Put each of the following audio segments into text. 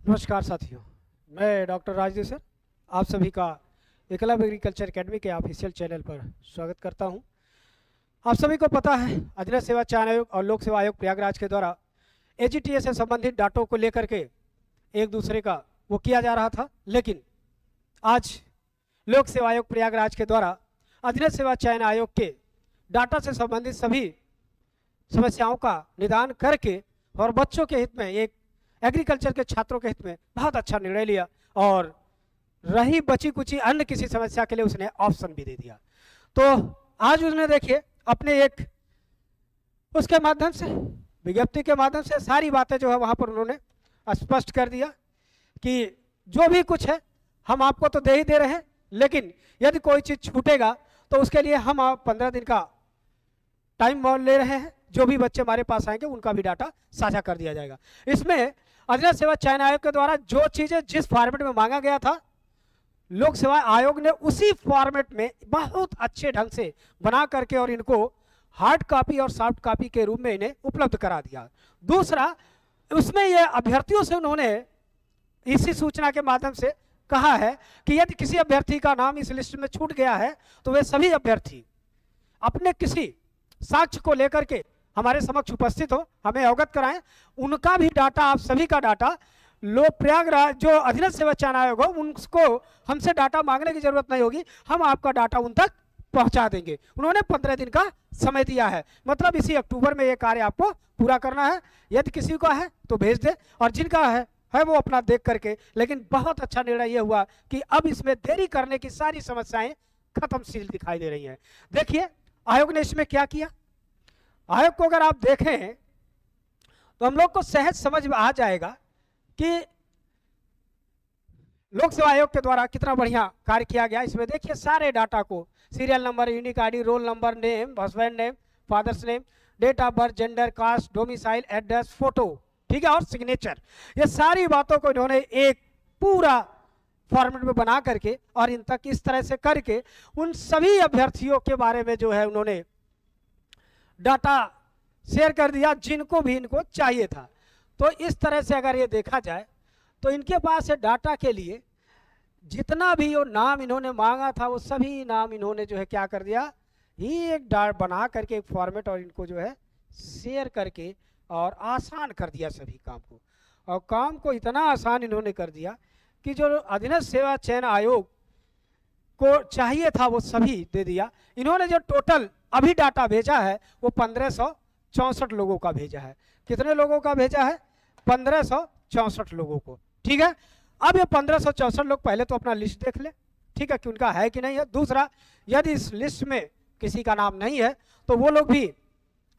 नमस्कार साथियों, मैं डॉक्टर राजदेव सर आप सभी का एकलव्य एग्रीकल्चर एकेडमी के ऑफिशियल चैनल पर स्वागत करता हूं। आप सभी को पता है अधीनस्थ सेवा चयन आयोग और लोक सेवा आयोग प्रयागराज के द्वारा एजीटीए से संबंधित डाटों को लेकर के एक दूसरे का वो किया जा रहा था, लेकिन आज लोक सेवा आयोग प्रयागराज के द्वारा अधीनस्थ सेवा चयन आयोग के डाटा से संबंधित सभी समस्याओं का निदान करके और बच्चों के हित में, एक एग्रीकल्चर के छात्रों के हित में बहुत अच्छा निर्णय लिया और रही बची कुची अन्य किसी समस्या के लिए उसने ऑप्शन भी दे दिया। तो आज उसने देखिए अपने एक उसके माध्यम से, विज्ञप्ति के माध्यम से सारी बातें जो है वहां पर उन्होंने स्पष्ट कर दिया कि जो भी कुछ है हम आपको तो दे ही दे रहे हैं, लेकिन यदि कोई चीज छूटेगा तो उसके लिए हम 15 दिन का टाइम ले रहे हैं। जो भी बच्चे हमारे पास आएंगे उनका भी डाटा साझा कर दिया जाएगा। इसमें अधीनस्थ सेवा चयन आयोग के द्वारा जो चीजें जिस फॉर्मेट में मांगा गया था, लोक सेवा आयोग ने उसी फॉर्मेट में बहुत अच्छे ढंग से बना करके और इनको हार्ड कॉपी और सॉफ्ट कॉपी के रूप में इन्हें उपलब्ध करा दिया। दूसरा, उसमें ये अभ्यर्थियों से उन्होंने इसी सूचना के माध्यम से कहा है कि यदि किसी अभ्यर्थी का नाम इस लिस्ट में छूट गया है तो वे सभी अभ्यर्थी अपने किसी साक्ष्य को लेकर के हमारे समक्ष उपस्थित हो, हमें अवगत कराएं। उनका भी डाटा, आप सभी का डाटा प्रयागराज जो अधीनस्थ सेवा चयन आयोग हो उनको हमसे डाटा मांगने की जरूरत नहीं होगी, हम आपका डाटा उन तक पहुंचा देंगे। उन्होंने 15 दिन का समय दिया है, मतलब इसी अक्टूबर में ये कार्य आपको पूरा करना है। यदि किसी का है तो भेज दे और जिनका है वो अपना देख करके। लेकिन बहुत अच्छा निर्णय ये हुआ कि अब इसमें देरी करने की सारी समस्याएं खत्मशील दिखाई दे रही हैं। देखिए आयोग ने इसमें क्या किया। आयोग को अगर आप देखें तो हम लोग को सहज समझ में आ जाएगा कि लोक सेवा आयोग के द्वारा कितना बढ़िया कार्य किया गया। इसमें देखिए सारे डाटा को, serial number, unique ID, roll number, name, husband name, father's name, date of birth, gender, caste, domicile, address, photo, ठीक है, और सिग्नेचर, ये सारी बातों को इन्होंने एक पूरा फॉर्मेट में बना करके और इन तक इस तरह से करके उन सभी अभ्यर्थियों के बारे में जो है उन्होंने डाटा शेयर कर दिया जिनको भी इनको चाहिए था। तो इस तरह से अगर ये देखा जाए तो इनके पास डाटा के लिए जितना भी वो नाम इन्होंने मांगा था वो सभी नाम इन्होंने जो है क्या कर दिया, ही एक बना करके एक फॉर्मेट और इनको जो है शेयर करके और आसान कर दिया सभी काम को। और काम को इतना आसान इन्होंने कर दिया कि जो अधीनस्थ सेवा चयन आयोग को चाहिए था वो सभी दे दिया। इन्होंने जो टोटल अभी डाटा भेजा है वो 1564 लोगों का भेजा है। कितने लोगों का भेजा है? 1564 लोगों को, ठीक है। अब ये 1564 लोग पहले तो अपना लिस्ट देख ले, ठीक है, कि उनका है कि नहीं है। दूसरा, यदि इस लिस्ट में किसी का नाम नहीं है तो वो लोग भी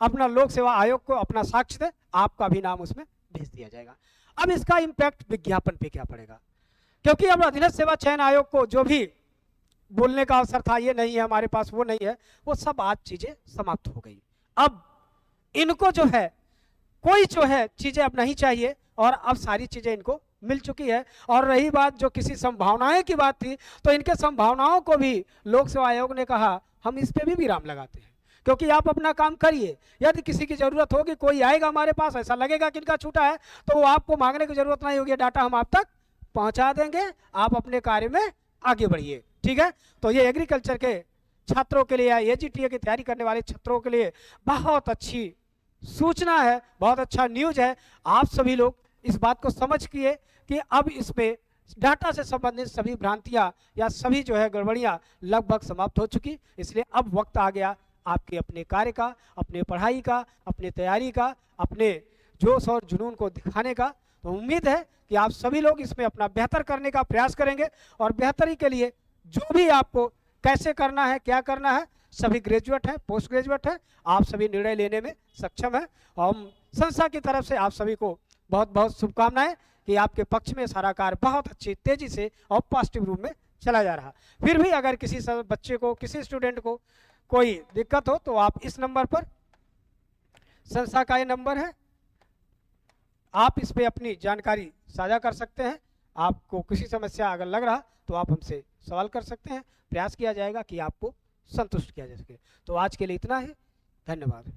अपना लोक सेवा आयोग को अपना साक्ष्य दे, आपका भी नाम उसमें भेज दिया जाएगा। अब इसका इम्पैक्ट विज्ञापन पे क्या पड़ेगा, क्योंकि अब अधीनस्थ सेवा चयन आयोग को जो भी बोलने का अवसर था, ये नहीं है हमारे पास, वो नहीं है, वो सब आज चीजें समाप्त हो गई। अब इनको जो है कोई जो है चीजें अब नहीं चाहिए और अब सारी चीजें इनको मिल चुकी है। और रही बात जो किसी संभावनाएं की बात थी, तो इनके संभावनाओं को भी लोक सेवा आयोग ने कहा हम इस पे भी विराम लगाते हैं, क्योंकि आप अपना काम करिए। यदि किसी की जरूरत होगी, कोई आएगा हमारे पास, ऐसा लगेगा कि इनका छूटा है, तो वो आपको मांगने की जरूरत नहीं होगी, डाटा हम आप तक पहुंचा देंगे, आप अपने कार्य में आगे बढ़िए, ठीक है। तो ये एग्रीकल्चर के छात्रों के लिए या एजीटीए की तैयारी करने वाले छात्रों के लिए बहुत अच्छी सूचना है, बहुत अच्छा न्यूज है। आप सभी लोग इस बात को समझ किए कि अब इसमें डाटा से संबंधित सभी भ्रांतियां या सभी जो है गड़बड़ियां लगभग समाप्त हो चुकी। इसलिए अब वक्त आ गया आपके अपने कार्य का, अपने पढ़ाई का, अपने तैयारी का, अपने जोश और जुनून को दिखाने का। तो उम्मीद है कि आप सभी लोग इसमें अपना बेहतर करने का प्रयास करेंगे और बेहतरी के लिए जो भी आपको कैसे करना है, क्या करना है, सभी ग्रेजुएट हैं, पोस्ट ग्रेजुएट हैं, आप सभी निर्णय लेने में सक्षम हैं। हम संस्था की तरफ से आप सभी को बहुत बहुत शुभकामनाएं कि आपके पक्ष में सारा कार्य बहुत अच्छी तेजी से और पॉजिटिव रूप में चला जा रहा। फिर भी अगर किसी बच्चे को, किसी स्टूडेंट को कोई दिक्कत हो तो आप इस नंबर पर, संस्था का ये नंबर है, आप इस पे अपनी जानकारी साझा कर सकते हैं। आपको किसी समस्या अगर लग रहा तो आप हमसे सवाल कर सकते हैं, प्रयास किया जाएगा कि आपको संतुष्ट किया जा सके। तो आज के लिए इतना है, धन्यवाद।